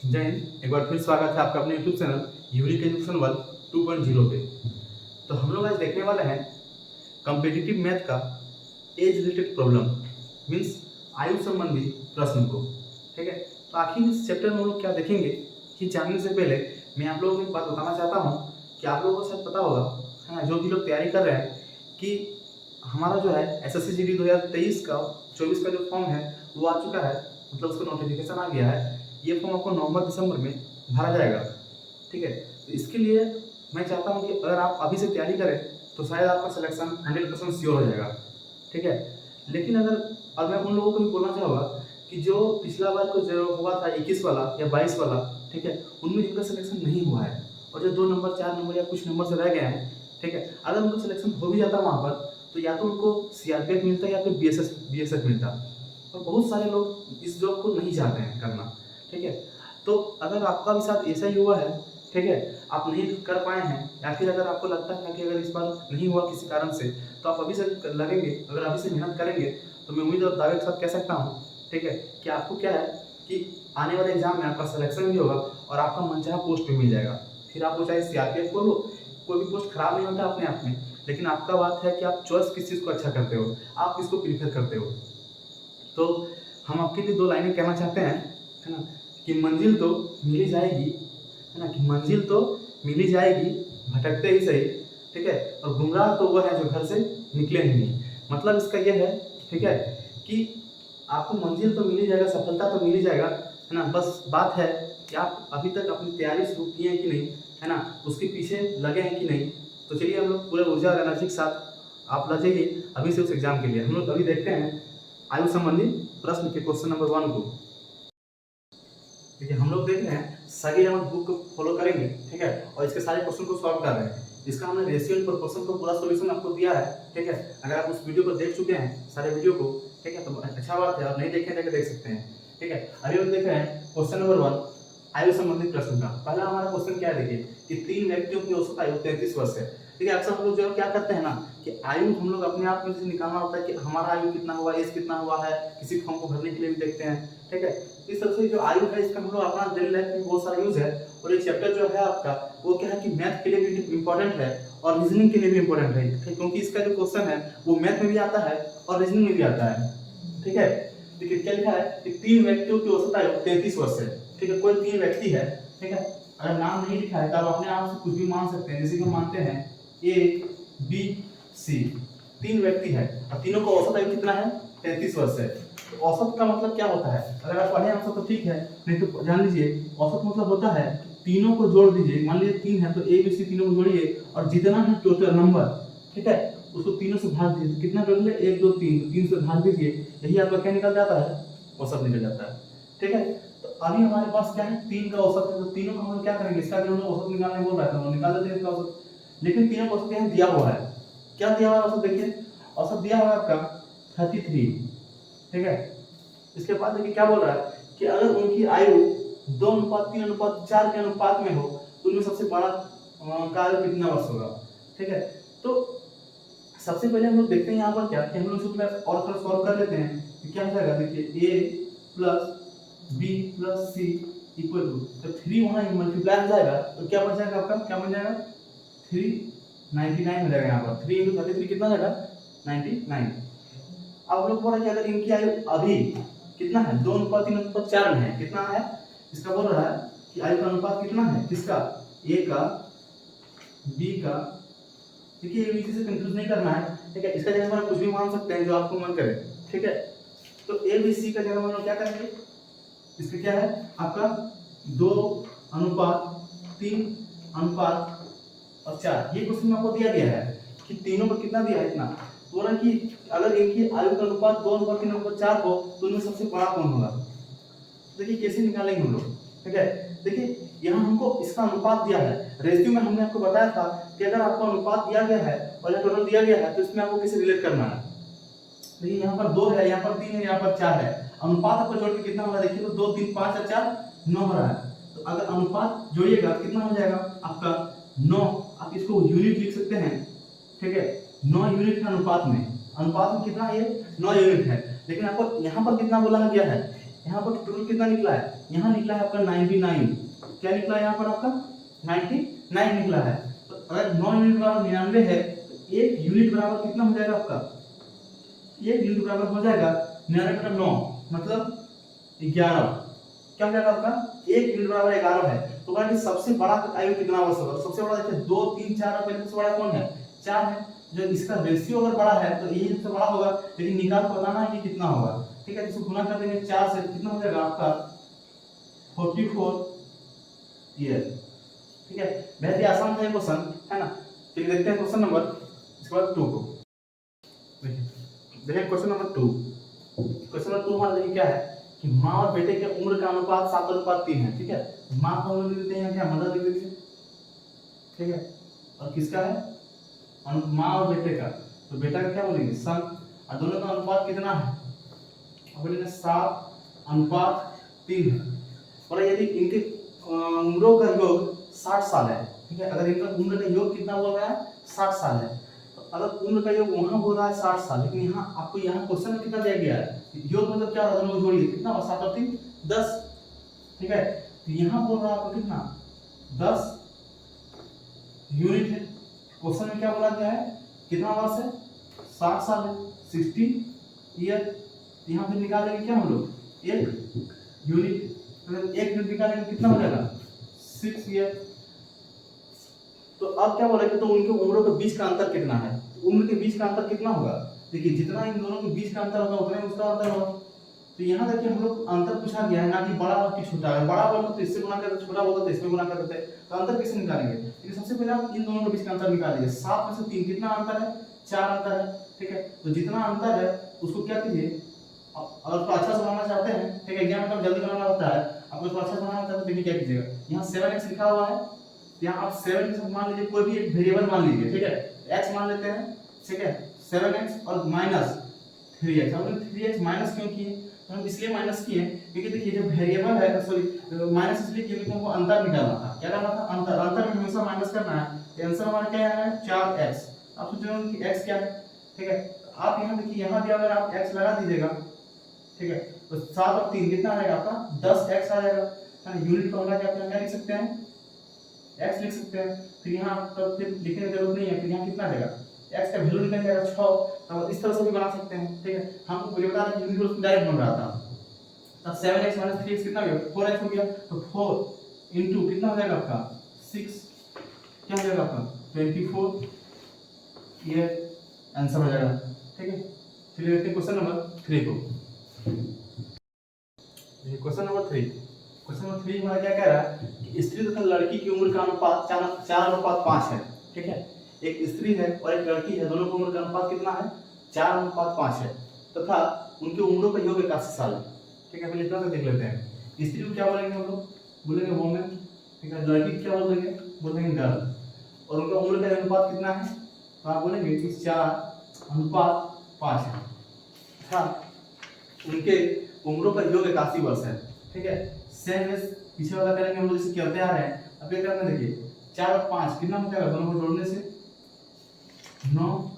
जय हिंद। एक बार फिर स्वागत है आपका अपने YouTube channel unique education world 2.0 पे। तो हम लोग आज देखने वाले हैं कॉम्पिटिटिव मैथ का एज रिलेटेड प्रॉब्लम, मीन्स आयु संबंधी प्रश्न को। ठीक है, तो आखिर इस चैप्टर में हम लोग क्या देखेंगे ये जानने से पहले मैं आप लोगों को एक बात बताना चाहता हूँ कि आप लोगों को शायद पता होगा, है ना, जो भी लोग तैयारी कर रहे हैं, कि हमारा जो है SSC GD 2023 का 24 का जो फॉर्म है वो आ चुका है, मतलब उसका नोटिफिकेशन आ गया है। ये फॉर्म आपको नवंबर दिसंबर में भरा जाएगा। ठीक है, तो इसके लिए मैं चाहता हूँ कि अगर आप अभी से तैयारी करें तो शायद आपका सिलेक्शन 100% श्योर हो जाएगा। ठीक है, लेकिन और मैं उन लोगों को भी बोलना चाहूँगा कि जो पिछला बार को जो हुआ था 21 वाला या 22 वाला, ठीक है, उनमें जिनका सिलेक्शन नहीं हुआ है और जो 2 नंबर 4 नंबर या कुछ नंबर से रह गए हैं, ठीक है, अगर उनका सिलेक्शन हो भी जाता वहाँ पर तो या तो उनको CRPF मिलता या फिर BSF मिलता। और बहुत सारे लोग इस जॉब को नहीं चाहते हैं करना। ठीक है, तो अगर आपका भी साथ ऐसा ही हुआ है, ठीक है, आप नहीं कर पाए हैं या फिर अगर आपको लगता है कि अगर इस बार नहीं हुआ किसी कारण से तो आप अभी से लगेंगे, अगर अभी से मेहनत करेंगे तो मैं उम्मीद और दावे के साथ कह सकता हूँ, ठीक है, कि आपको क्या है कि आने वाले एग्जाम में आपका सिलेक्शन भी होगा और आपका मनचाहा पोस्ट भी मिल जाएगा। फिर आप वो चाहे CRPF को लो, कोई भी पोस्ट खराब नहीं होता अपने आप में, लेकिन आपका बात है कि आप चॉइस किस चीज़ को अच्छा करते हो, आप किसको प्रीफर करते हो। तो हम आपके लिए 2 लाइनें कहना चाहते हैं, है ना, कि मंजिल तो मिल ही जाएगी, है ना, कि मंजिल तो मिल ही जाएगी, भटकते ही सही। ठीक है, और गुमराह तो वो है जो घर से निकले ही नहीं। मतलब इसका यह है, ठीक है, कि आपको मंजिल तो मिल ही जाएगा, सफलता तो मिल ही जाएगा, है ना, बस बात है कि आप अभी तक अपनी तैयारी शुरू की है कि नहीं, है ना, उसके पीछे लगे हैं कि नहीं। तो चलिए हम लोग पूरे ऊर्जा और एनर्जी के साथ आप लग जाइए अभी से उस एग्जाम के लिए। हम लोग अभी देखते हैं आयु संबंधी प्रश्न के क्वेश्चन नंबर 1 को। देखिए, हम लोग देख रहे हैं सगीर अहमद बुक को फॉलो करेंगे, ठीक है, और इसके सारे क्वेश्चन को सॉल्व कर रहे हैं। इसका हमने रेशियो एंड प्रोपोर्शन को पूरा सॉल्यूशन आपको दिया है। ठीक है, अगर आप उस वीडियो को देख चुके हैं सारे वीडियो को, ठीक है, तो अच्छा बात है, और नहीं देखे तो देख सकते हैं। ठीक है, अभी हम देख रहे हैं क्वेश्चन नंबर 1 आयु संबंधित प्रश्न का। पहला हमारा क्वेश्चन क्या है, देखिए कि 3 व्यक्तियों की औसत आयु 33 वर्ष है। ठीक है, अक्सर हम लोग जो क्या करते हैं ना कि आयु हम लोग अपने आप में से निकालना होता है कि हमारा आयु कितना हुआ, एज कितना हुआ है, किसी फॉर्म को भरने के लिए भी देखते हैं। ठीक है, इस तरह से जो आयु है इसका हम लोग अपना डेली लाइफ में बहुत सारा यूज है। और ये चैप्टर जो है आपका वो क्या है कि मैथ के लिए भी इंपॉर्टेंट है और रीजनिंग के लिए भी इंपॉर्टेंट है, क्योंकि इसका जो क्वेश्चन है वो मैथ में भी आता है और रीजनिंग में भी आता है। ठीक है, देखिए क्या लिखा है कि 3 व्यक्तियों की औसत आयु 33 वर्ष है। ठीक है, कोई 3 व्यक्ति है, ठीक है, अगर नाम नहीं लिखा है तो आप अपने आप से कुछ भी मान सकते हैं, जैसे कि हम मानते हैं ABC, 3 व्यक्ति है और तीनों का औसत आयु कितना है, 33 वर्ष है। तो औसत का मतलब क्या होता है, अगर आप पढ़े औसत तो ठीक है, नहीं तो जान लीजिए औसत मतलब होता है तीनों को जोड़ दीजिए। मान लीजिए 3 है तो ABC तीनों को जोड़िए और जितना है टोटल नंबर, ठीक है, उसको तीनों से भाग दीजिए। कितना टोटल है, 1 2 3, तो 3 से भाग दीजिए, यही आपका क्या निकल जाता है, औसत निकल जाता है। ठीक है, तो अभी हमारे पास क्या है, 3 का औसत है, तो तीनों का हम क्या करेंगे, इसका भी हम औसत निकालने बोल रहा है तो निकाल देते हैं इसका औसत। लेकिन तीनों का औसत यहाँ दिया हुआ है, क्या दिया हुआ है औसत, देखिए औसत दिया हुआ है आपका 33। ठीक है, इसके बाद देखिए क्या बोल रहा है कि अगर उनकी आयु 2:3:4 के अनुपात में हो तो उनमें सबसे बड़ा का आयु कितना वर्ष होगा। ठीक है, तो सबसे पहले हम लोग देखते हैं यहाँ पर क्या कि हम लोग इसको और थोड़ा सॉल्व कर लेते हैं कि क्या हो जाएगा। देखिए A + B + C equal to, तो 3 वहाँ मल्टीप्लाई हो जाएगा तो क्या बच जाएगा आपका, क्या बन जाएगा 399 हो जाएगा। यहाँ पर 3 × 33 कितना हो जाएगा, 99। अब हम लोग बोल रहे हैं कि अगर इनकी आयु अभी कितना है, 2:3:4 में है, कितना है, इसका बोल रहा है कि आयु का अनुपात कितना है, किसका, A का, B का। देखिए ये इसी से कंफ्यूज नहीं करना है, ठीक है, इसका जगह हम कुछ भी मान सकते हैं जो आपको मन करे। ठीक है, तो ABC का जगह हम लोग क्या करेंगे, इसका क्या है आपका 2:3:4। ये क्वेश्चन में आपको दिया गया है कि तीनों को कितना दिया है, इतना बोला कि अगर इनकी आयु का अनुपात 2:3:4 हो तो उनमें सबसे बड़ा कौन होगा। देखिए कैसे निकालेंगे हम लोग। ठीक है, देखिए यहाँ हमको इसका अनुपात दिया है, रेशियो में हमने आपको बताया था कि अगर आपको अनुपात दिया गया है और यहाँ टोटल दिया गया है तो इसमें आपको कैसे रिलेट करना है। देखिए यहाँ पर 2 है, यहाँ पर 3 है, यहाँ पर 4 है, अनुपात आपको जोड़ के कितना हो रहा है, देखिए तो 2 3 5 और 4 9 हो रहा है। तो अगर अनुपात जोड़िएगा कितना हो जाएगा आपका 9। आप इसको यूनिट लिख सकते हैं। ठीक है, 9 यूनिट है अनुपात में कितना है, ये 9 यूनिट है। लेकिन आपको यहाँ पर कितना बोला गया है, यहाँ पर टोटल कितना निकला है, यहाँ निकला है आपका 99। क्या निकला है यहाँ पर आपका 99 निकला है। तो अगर 9 यूनिट बराबर 99 है तो 1 यूनिट बराबर कितना हो जाएगा आपका, 1 यूनिट बराबर हो जाएगा 99/9 मतलब 11। क्या हो जाएगा आपका, 1 यूनिट बराबर 11 है। तो कि सबसे बड़ा आयु कितना आवश्यक होगा, सबसे बड़ा देखिए 2 3 4 पहले सबसे बड़ा कौन है, 4 है। जो इसका रेशियो अगर बड़ा है तो ये सबसे बड़ा होगा, लेकिन निकाल के बताना है कि कितना होगा। ठीक है, इसको गुना कर देंगे 4 से, कितना हो जाएगा आपका 44 ईयर। ठीक है, बहुत ही आसान था ये क्वेश्चन, है ना। फिर देखते हैं क्वेश्चन नंबर इसके बाद 2 को। देखिए क्वेश्चन नंबर 2। क्वेश्चन नंबर 2 हमारा देखिए क्या है कि माँ और बेटे के उम्र का अनुपात 7:3 है। ठीक है, माँ का उम्र लिख देते हैं, क्या मदर लिख देते हैं। ठीक है, और किसका है, माँ और बेटे का, तो बेटा का क्या बोलेंगे सन, और दोनों का अनुपात कितना है, अब बोलेंगे 7:3 है। और यदि इनके उम्रों का योग 60 साल है। ठीक है, अगर इनका उम्र का योग कितना बोल रहा है 60 साल है, तो अगर उम्र का योग वहां बोल रहा है 60 साल, लेकिन यहाँ आपको यहाँ क्वेश्चन में कितना दिया गया है, योग मतलब क्या होगा, दोनों जोड़िए कितना होगा 7 और 3 10। ठीक है, तो यहाँ बोल रहा है आपको कितना 10 यूनिट है। क्वेश्चन में क्या बोला गया है, कितना वर्ष है 60 साल है, 60 ईयर। यहाँ पे निकालेंगे क्या हम लोग 1 यूनिट, अगर 1 यूनिट निकालेंगे कितना हो जाएगा 6 ईयर। तो अब क्या बोला कि तो उनके उम्रों के बीच का अंतर कितना है, उम्र के बीच का अंतर कितना होगा, देखिए जितना इन दोनों के बीच का अंतर होगा उतना ही उसका अंतर होगा। तो यहाँ देखिए हम लोग अंतर पूछा गया है, ना कि बड़ा और कि छोटा है। बड़ा बोलते तो इससे गुणा करते, छोटा बोलते तो इसमें गुणा कर देते, तो अंतर कैसे निकालेंगे। लेकिन सबसे पहले आप इन दोनों के बीच का अंतर निकालिए। 7 में से 3 कितना अंतर है, 4 अंतर है। ठीक है, तो जितना अंतर है उसको क्या कीजिए, अगर उसको अच्छा से बनाना चाहते हैं, ठीक है, एग्जाम में जल्दी बनाना होता है, आपको उसको अच्छा से बनाना चाहते हैं, देखिए क्या कीजिएगा, यहाँ 7x लिखा हुआ है, यहाँ आप 7 के साथ मान लीजिए कोई भी एक वेरिएबल मान लीजिए। ठीक है, x मान लेते हैं। ठीक है, 7x और माइनस 3x। हमने 3x माइनस क्यों किए, तो हम इसलिए माइनस किए क्योंकि देखिए जो वेरिएबल है, सॉरी माइनस इसलिए किए क्योंकि हमको अंतर निकालना था। क्या करना था, अंतर। अंतर में हमेशा माइनस करना है। आंसर हमारा क्या है 4x। आप सोच रहे हो कि x क्या है। ठीक है, आप यहाँ देखिए, यहाँ भी अगर आप x लगा दीजिएगा, ठीक है, तो 7 और 3 कितना आएगा आपका 10x आ जाएगा। यूनिट का होगा क्या लिख सकते हैं x लिख सकते हैं। फिर यहाँ तब फिर लिखने की जरूरत नहीं है, फिर यहाँ कितना आ जाएगा x का वैल्यू निकल जाएगा 6। तो इस तरह से भी बना सकते हैं। ठीक है, हमको पूरे बता रहे यूनिट रूल डायरेक्ट बन रहा था। तब 7x - 3x कितना हो गया 4x हो गया, तो 4 into कितना हो जाएगा आपका 6, क्या हो जाएगा आपका 24 ये आंसर हो जाएगा। ठीक है, चलिए देखते हैं क्वेश्चन नंबर 3 को। Question number 3। क्वेश्चन नंबर 3 हमारा क्या कह रहा है कि स्त्री तथा लड़की की उम्र का अनुपात 4:5 है। ठीक है, एक स्त्री है और एक लड़की है, दोनों की उम्र का अनुपात कितना है 4:5 है, तथा उनकी उम्रों का योग 81 साल है। ठीक है, पहले इतना तो देख लेते हैं। स्त्री को क्या बोलेंगे हम लोग, बोलेंगे वोमेन। ठीक है, लड़की क्या बोलेंगे, बोलेंगे गर्ल। और उनका उम्र का अनुपात कितना है, तो आप बोलेंगे कि 4:5 है। हाँ, उनके उम्रों का योग 81 वर्ष है। ठीक है, सेम एज पीछे वाला करेंगे हम लोग जैसे करते आ रहे हैं। अब ये करना देखिए 4 और 5 कितना हो जाएगा, दोनों को जोड़ने से 9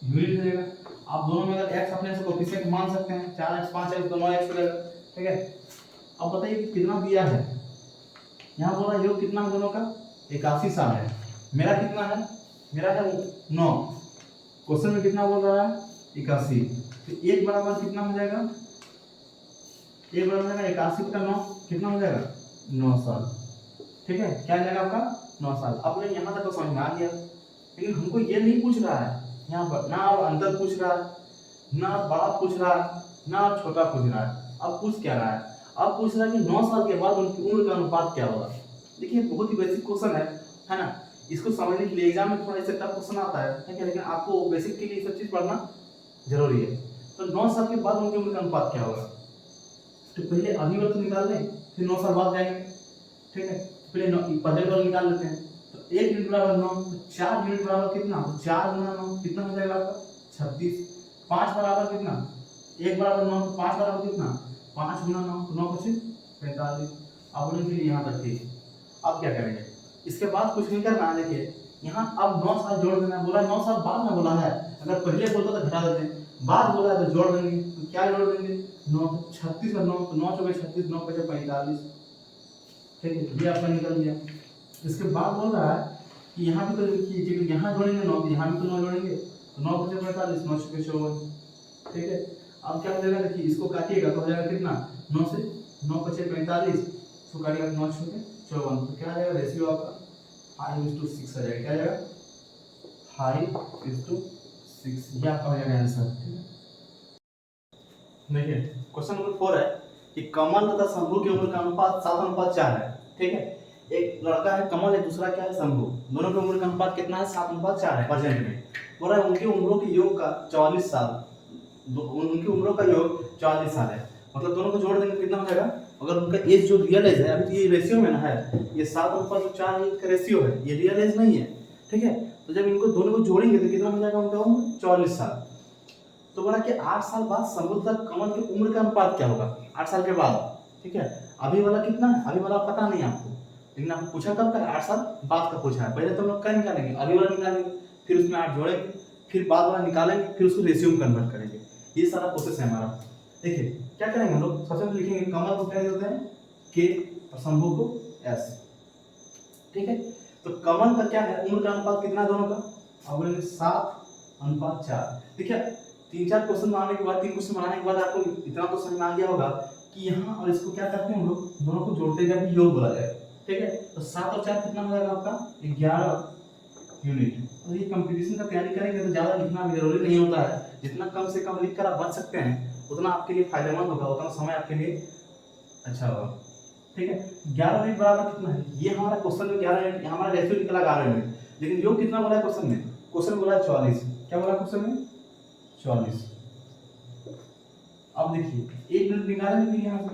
यूनिट हो जाएगा। आप दोनों में अगर x अपने से कोएफिशिएंट मान सकते हैं, 4x 5x तो 9x हो जाएगा। ठीक है, अब बताइए कि कितना दिया है, यहाँ बोल रहा है योग कितना है दोनों का 81 साल है। मेरा कितना है, मेरा है 9, क्वेश्चन में कितना बोल रहा है 81, तो 1 बराबर कितना हो जाएगा, 1 बराबर 81/9 कितना हो जाएगा 9 साल। ठीक है, क्या आ जाएगा आपका 9 साल। अब यहाँ तक तो समझ में आ गया, लेकिन हमको ये नहीं पूछ रहा है यहाँ पर, ना अंतर पूछ रहा है, ना बड़ा पूछ रहा है, ना छोटा पूछ रहा है। अब पूछ क्या रहा है, अब पूछ रहा है कि 9 साल के बाद उनकी उम्र का अनुपात क्या होगा। देखिए बहुत ही बेसिक क्वेश्चन है ना। इसको समझने के लिए एग्जाम में थोड़ा इससे टफ क्वेश्चन आता है, ठीक है, लेकिन आपको बेसिक के लिए सब चीज पढ़ना जरूरी है। तो 9 साल के बाद उनकी उम्र का अनुपात क्या होगा, तो पहले अभी वाला तो निकाल लें, फिर 9 साल बाद जाएंगे। ठीक है, पहले पहले वाला निकाल लेते हैं। तो 1 यूनिट बराबर 9, तो 4 यूनिट बराबर कितना, तो 4 गुना 9 कितना हो जाएगा आपका 36। 5 बराबर कितना, 1 बराबर 9, तो 5 बराबर कितना 5 गुना 9, तो 9 25 45। अब बोलेंगे यहाँ तक ठीक। अब क्या करेंगे, इसके बाद कुछ नहीं करना है। देखिए यहाँ अब 9 साल जोड़ देना, बोला 9 साल बाद में बोला है, अगर पहले बोलता तो घटा देते हैं, बाद बोला है तो जोड़ देंगे। तो क्या जोड़ देंगे, 9 36 और 9 9 चौके 36 9 पचे 45। ठीक है, ये आपका निकल गया। इसके बाद बोल रहा है कि यहाँ भी तो लिखिए, यहाँ जोड़ेंगे 9 यहाँ भी तो 9 जोड़ेंगे, तो 9 पचे 45 9 छके 54। ठीक है, अब क्या हो जाएगा, देखिए इसको काटिएगा तो हो जाएगा कितना, 9 से 9 पचे 45, इसको काटिएगा 9 छके 54, तो क्या आ जाएगा रेशियो आपका 5:6 आ जाएगा। क्या आ जाएगा 5:6, ये आपका हो जाएगा आंसर। ठीक है, देखिए क्वेश्चन नंबर 4 है कि कमल तथा शंभू की उम्र का अनुपात 7:4 है। ठीक है, एक लड़का है कमल है, दूसरा क्या है शंभू, दोनों की उम्र का अनुपात कितना है 7:4 है प्रेजेंट में। बोल रहा है उनकी उम्रों के योग का 44 साल, उनकी उम्रों का योग 44 साल है, मतलब दोनों को जोड़ देंगे कितना हो जाएगा, अगर उनका एज जो रियल एज है, अभी तो ये रेशियो में ना है, ये 7:4 का रेशियो है, ये रियल एज नहीं है। ठीक है, तो जब इनको दोनों को जोड़ेंगे तो कितना हो जाएगा उनका उम्र 44 साल। तो बोला कि 8 साल बाद शंभू तथा कमल की उम्र का अनुपात क्या होगा 8 साल के बाद। ठीक है, अभी वाला कितना है, अभी वाला पता नहीं आपको, लेकिन आपको पूछा कब का, 8 साल बाद का पूछा है। पहले तो हम लोग क्या निकालेंगे, अभी वाला निकालेंगे, फिर उसमें 8 जोड़ेंगे, फिर बाद वाला निकालेंगे, फिर उसको रेशियो में कन्वर्ट करेंगे। ये सारा प्रोसेस है हमारा। देखिए क्या करेंगे हम लोग, सबसे पहले लिखेंगे कमल को क्या देते हैं के और शंभू को एस। ठीक है, तो कमल का क्या है, उम्र का अनुपात कितना है दोनों का, अब बोलेंगे 7:4। देखिए 3-4 क्वेश्चन बनाने के बाद, 3 क्वेश्चन बनाने के बाद आपको इतना तो समझ में आ गया होगा कि यहाँ और इसको क्या करते हैं हम लोग, दोनों को जोड़ते जाके योग बोला जाएगा। ठीक है, तो 7 और 4 कितना हो जाएगा आपका 11 यूनिट। और ये कंपटीशन का तैयारी करेंगे तो ज़्यादा लिखना भी जरूरी नहीं होता है, जितना कम से कम लिख कर आप बच सकते हैं उतना आपके लिए फायदेमंद होगा, उतना समय आपके लिए अच्छा होगा। ठीक है, 11 यूनिट बराबर कितना है, ये हमारा क्वेश्चन में 11 यूनिट, हमारा रेशियो निकला 11 यूनिट, लेकिन योग कितना बोला है क्वेश्चन में, क्वेश्चन बोला है 44। क्या बोला क्वेश्चन में 44। अब देखिए 1 यूनिट निकालेंगे फिर यहाँ से,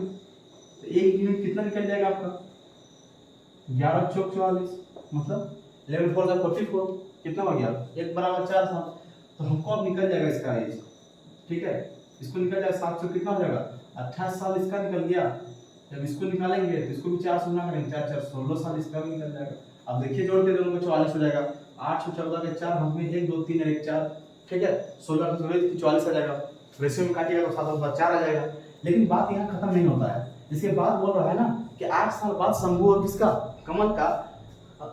तो 1 यूनिट कितना निकल जाएगा आपका 11 चौक 44, मतलब 11 4 44, कितना हो गया 1 बराबर 4 साल। तो हमको अब निकल जाएगा इसका एज। ठीक है, इसको निकल जाएगा 7 से कितना हो जाएगा 28 साल इसका निकल गया। जब इसको निकालेंगे तो इसको भी 4 से गुणा करेंगे, 4 4 16 साल इसका भी निकल जाएगा। अब देखिए जोड़ के दोनों को 44 हो जाएगा, 8 से 14 के 4 हम में 1 2 3 और 1 4। ठीक है, 16 से जोड़े तो 44 आ जाएगा, रेशियो में काटिएगा तो 7/4 आ जाएगा। लेकिन बात यहाँ खत्म नहीं होता है, इसके बाद बोल रहा है ना कि 8 साल बाद शंभू और किसका कमल का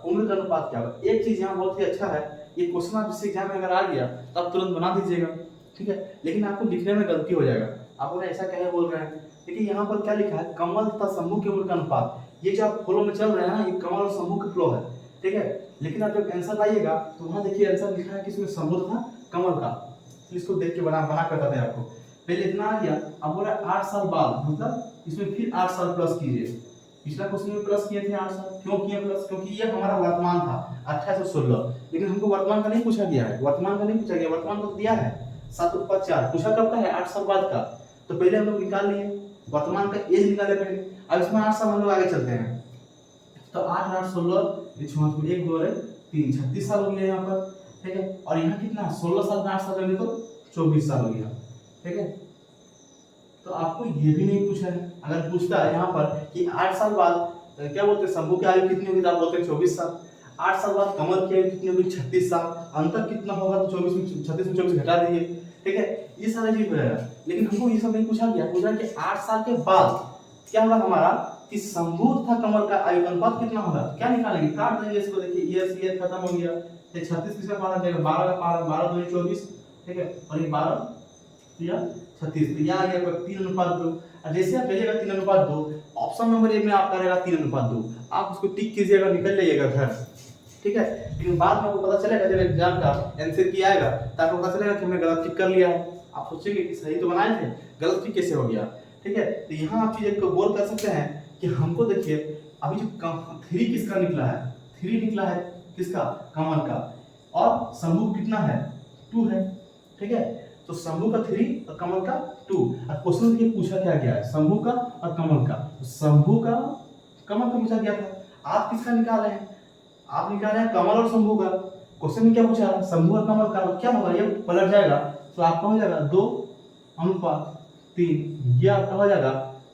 उम्र का अनुपात क्या होगा। एक चीज यहाँ बहुत ही अच्छा है, ये क्वेश्चन आप जिससे एग्जाम में अगर आ गया तो आप तुरंत बना दीजिएगा। ठीक है, लेकिन आपको लिखने में गलती हो जाएगा, आप उन्हें ऐसा कहे बोल रहे हैं। देखिए यहाँ पर क्या लिखा है, कमल तथा शंभू की उम्र का अनुपात, ये जो आप फ्लो में चल रहे हैं ना, ये कमल और शंभू का फ्लो है। ठीक है, लेकिन आप जब आंसर लाइएगा तो वहाँ देखिए आंसर लिखा है कि इसमें शंभू तथा कमल का, इसको देख के बना कर बताते हैं आपको। पहले इतना आ गया, अब बोला 8 साल बाद, मतलब इसमें फिर 8 साल प्लस कीजिए। पिछला क्वेश्चन में प्लस किए थे 8 साल, क्यों किए प्लस, क्योंकि ये हमारा वर्तमान था 28 और 16, लेकिन हमको वर्तमान का नहीं पूछा गया है, वर्तमान का नहीं पूछा गया, वर्तमान को दिया है 7/4, पूछा कब का है 8 साल बाद का। तो पहले हम लोग निकाल लिए वर्तमान का एज निकाले पहले, अब इसमें 8 साल हम लोग आगे चलते हैं। तो 8 8 16 1 2 3 36 साल हो गया यहाँ पर। ठीक है, और यहाँ कितना 16 साल में 8 साल में तो 24 साल हो गया। ठीक है, तो आपको ये भी नहीं पूछा है। अगर पूछता है यहाँ पर कि 8 साल बाद क्या बोलते हैं शंभू की आयु कितनी होगी, तो आप बोलते हैं 24 साल। 8 साल बाद कमल की आयु कितनी होगी 36 साल, अंतर कितना होगा तो 24 में 36 में 24 घटा दीजिए। ठीक है, ये सारा चीज हो जाएगा, लेकिन हमको ये सब नहीं पूछा गया, पूछा कि 8 साल के बाद क्या होगा हमारा कि शंभू तथा कमल का आयु अनुपात कितना होगा। क्या निकालेंगे, काट देंगे इसको, देखिए ये खत्म हो गया, 36 किसका पारा देगा 12 का पारा, 12 2 24। ठीक है, और ये 12 या 36, तो यहाँ आ गया 3:2। और जैसे आप जाइएगा 3:2, ऑप्शन नंबर ए में आपका रहेगा 3:2, आप उसको टिक कीजिएगा, निकल जाइएगा घर। ठीक है, लेकिन बाद में आपको पता चलेगा जब एग्जाम का आंसर की आएगा तो आपको पता चलेगा कि हमने गलत टिक कर लिया है, आप सोचेंगे कि सही तो बनाए थे, गलत टिक कैसे हो गया। ठीक है, तो यहाँ आप चीज को गौर कर सकते हैं कि हमको देखिए अभी जो 3 किसका निकला है, 3 निकला है किसका कमल का, और शंभू कितना है 2 है। ठीक है, तो शंभू का 3 और कमल का 2। और क्वेश्चन में पूछा क्या गया है शंभू का और कमल का, तो शंभू का कमल का पूछा गया था, आप किसका निकाले हैं, आप निकाले हैं कमल और शंभू का। क्वेश्चन में क्या पूछा है शंभू और कमल का, क्या होगा ये पलट जाएगा, तो आपका हो जाएगा 2:3, ये आपका हो जाएगा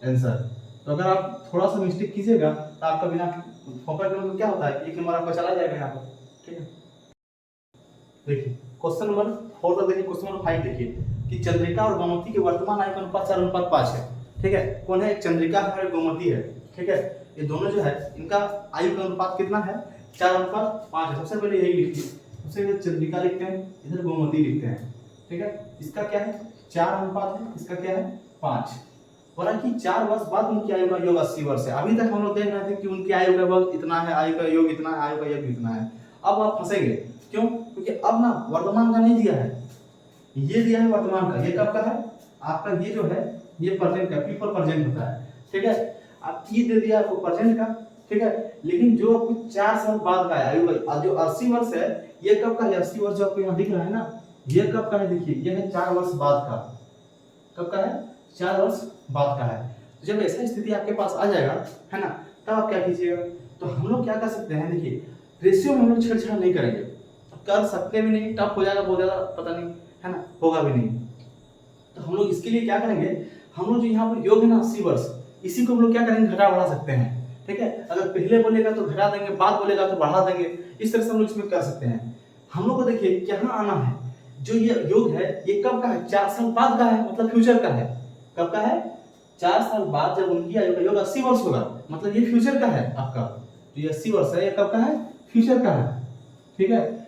आंसर। तो अगर आप थोड़ा सा मिस्टेक कीजिएगा तो आपका बिना फोकस में क्या होता है, एक नंबर आपका चला जाएगा यहाँ पर। ठीक है, देखिए क्वेश्चन नंबर 4 तक देखिए, क्वेश्चन नंबर 5 देखिए कि चंद्रिका और गोमती के वर्तमान आयु का अनुपात 4:5 है। ठीक है, कौन है? एक चंद्रिका है और एक गोमती है। ठीक है, ये दोनों जो है इनका आयु का अनुपात कितना है? 4:5 है। सबसे पहले यही लिखिए, सबसे पहले चंद्रिका लिखते हैं, इधर गोमती लिखते हैं। ठीक है, इसका क्या है? 4 है, इसका क्या है? 5। बोला कि 4 वर्ष बाद उनकी आयु का योग 80 वर्ष है। अभी तक हम लोग देख रहे थे कि उनकी आयु का योग इतना है, आयु का योग इतना है, आयु का योग इतना है। अब आप फंसेंगे, क्यों? क्योंकि अब ना वर्तमान का नहीं दिया है, ये दिया है वर्तमान का। ये कब का है? आपका ये जो है ये प्रेजेंट का, पीपल प्रेजेंट होता है। ठीक है, आप ये दे दिया आपको प्रेजेंट का। ठीक है, लेकिन जो आपको 4 साल बाद का आयु का जो 80 वर्ष है, ये कब का है? 80 वर्ष जो आपको यहाँ दिख रहा है ना, ये कब का है? देखिए, ये है 4 वर्ष बाद का। कब का है? 4 वर्ष बाद का है। तो जब ऐसा स्थिति आपके पास आ जाएगा, है ना, तब आप क्या कीजिएगा? तो हम लोग क्या कर सकते हैं, देखिए रेशियो में हम लोग छेड़छाड़ नहीं करेंगे। कर सकते भी नहीं, टफ हो जाएगा बहुत ज़्यादा, पता नहीं, है ना, होगा भी नहीं। तो हम लोग इसके लिए क्या करेंगे, हम लोग जो यहाँ पर योग है ना 80 वर्ष, इसी को हम लोग क्या करेंगे? घटा बढ़ा सकते हैं। ठीक है, अगर पहले बोलेगा तो घटा देंगे, बाद बोलेगा तो बढ़ा देंगे। इस तरह से हम लोग इसमें कर सकते हैं। हम लोग को देखिए क्या आना है, जो ये योग है ये कब का है? 4 साल बाद का है, मतलब फ्यूचर का है। कब का है? 4 साल बाद जब उनकी आयु का योग 80 वर्ष होगा, मतलब ये फ्यूचर का है आपका। जो 80 वर्ष है ये कब का है? फ्यूचर का है। ठीक है,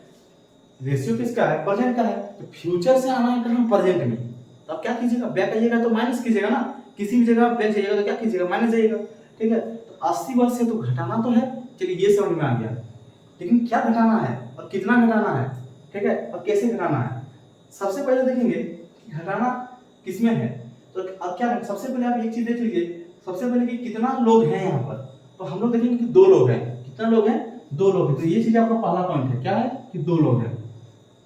रेशियो किसका है? प्रेजेंट का है। तो फ्यूचर से आना है कहाँ? प्रेजेंट में। तो आप क्या कीजिएगा? बैक आइएगा तो माइनस कीजिएगा ना, किसी भी जगह बैक जाइएगा तो क्या कीजिएगा? माइनस जाइएगा। ठीक है, तो 80 वर्ष से तो घटाना तो है, चलिए ये समझ में आ गया, लेकिन क्या घटाना है और कितना घटाना है? ठीक है, और कैसे घटाना है? सबसे पहले देखेंगे कि घटाना किसमें है। तो अब क्या है, सबसे पहले आप एक चीज देख लीजिए, सबसे पहले कि कितना लोग हैं यहाँ पर। तो हम लोग देखेंगे कि 2 लोग हैं। कितना लोग हैं? 2 लोग हैं। तो ये चीज आपका पहला पॉइंट है, क्या है? कि 2 लोग हैं।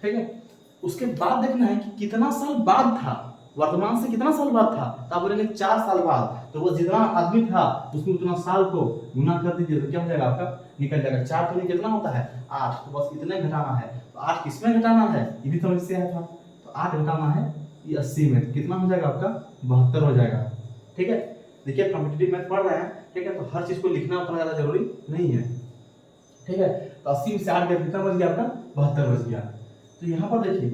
ठीक है, उसके बाद देखना है कि कितना साल बाद था, वर्तमान से कितना साल बाद था। तो आप बोलेंगे 4 साल बाद, तो वो जितना आदमी था उसमें उतना साल को गुना कर दीजिए, तो क्या हो जाएगा? आपका निकल जाएगा। 4 तो कितना होता है? 8। तो बस इतने घटाना है। तो 8 किसमें घटाना है? ये भी समझ से आया था। तो 8 घटाना है ये 80 में, कितना हो जाएगा आपका? 72 हो जाएगा। ठीक है, देखिए कॉम्पिटिटिव मैथ पढ़ रहे हैं, ठीक है, तो हर चीज को लिखना उतना ज्यादा जरूरी नहीं है। ठीक है, तो 80 में से 8 गया, कितना बच गया आपका? 72 बच गया। तो यहाँ पर देखिए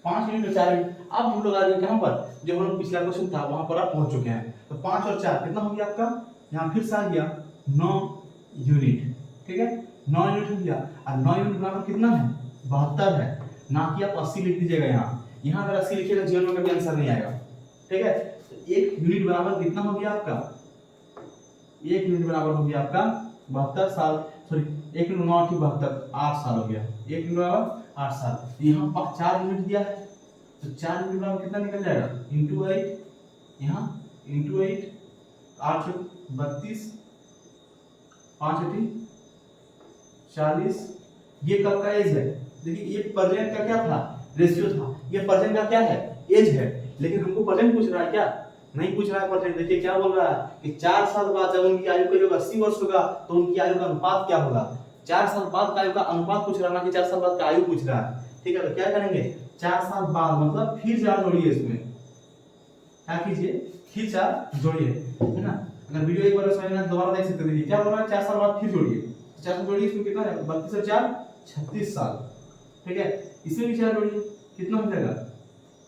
5 यूनिट और 4 यूनिट। अब हम लोग आ गए कहाँ पर? जो हम लोग पिछला क्वेश्चन था वहां पर आप पहुंच चुके हैं। तो 5 और 4 कितना हो गया आपका? यहाँ फिर से आ गया 9 यूनिट। ठीक है, 9 यूनिट हो गया। और 9 यूनिट बराबर कितना है? 72 है। ना कि आप 80 लिख दीजिएगा यहाँ अगर 80 लिखिएगा जीवन में कभी आंसर नहीं आएगा। ठीक है, तो 1 यूनिट बराबर कितना हो गया आपका? 1 यूनिट बराबर हो गया आपका 72 साल, सॉरी 1 × 9 = 72, 8 साल हो गया। 1 यूनिट बराबर 8 साल। यहाँ पर 4 यूनिट दिया है, तो 4 यूनिट बराबर कितना निकल जाएगा? × 8, यहाँ × 8, 8 × 32, 5 × 40। ये कब का एज है? देखिए ये प्रेजेंट का क्या था? रेशियो था। ये प्रेजेंट का क्या है? एज है। लेकिन हमको प्रेजेंट पूछ रहा है क्या? नहीं पूछ रहा है प्रेजेंट। देखिए क्या बोल रहा है कि 4 साल बाद जब उनकी आयु का योग 80 वर्ष होगा तो उनकी आयु का अनुपात क्या होगा। 4 साल बाद का आयु का अनुपात पूछ रहा है, ना कि 4 साल बाद का आयु पूछ रहा है। ठीक है, तो क्या करेंगे? 4 साल बाद मतलब फिर 4 जोड़िए, इसमें क्या कीजिए? फिर 4 जोड़िए, है ना। अगर वीडियो एक बार समझ में दोबारा देख सकते हैं। क्या बोल रहा है? 4 साल बाद फिर जोड़िए, 4 साल जोड़िए, इसमें कितना है? 32 और 4 36 साल। ठीक है, इसमें भी 4 जोड़िए, कितना हो जाएगा?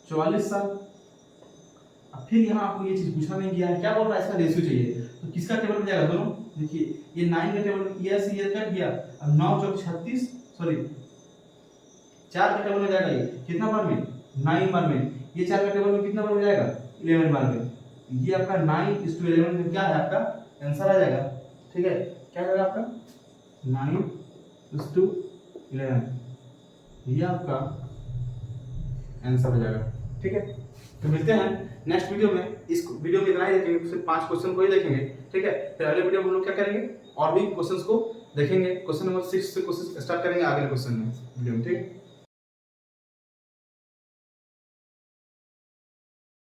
44 साल। अब फिर यहाँ आपको ये चीज पूछा नहीं गया है, क्या बोल रहा है? इसका रेशियो चाहिए। तो किसका टेबल में जाएगा दोनों? देखिए ये 9 का टेबल, ये से ये कट गया। अब 9 × 36, सॉरी 4 का टेबल में जाएगा। ये कितना बार में? 9 बार में। ये 4 का टेबल में कितना बार में जाएगा? 11 बार में। ये आपका 9:11 में क्या है? आपका आंसर आ जाएगा। ठीक है, क्या आ जाएगा आपका? 9:11, ये आपका आंसर हो जाएगा। ठीक है, तो मिलते हैं नेक्स्ट वीडियो में। इस वीडियो में इतना ही देखेंगे, सिर्फ 5 क्वेश्चन को ही देखेंगे। ठीक है, फिर अगले वीडियो में हम लोग क्या करेंगे? और भी क्वेश्चंस को देखेंगे। क्वेश्चन नंबर 6 से क्वेश्चन स्टार्ट करेंगे अगले क्वेश्चन में वीडियो में। ठीक है।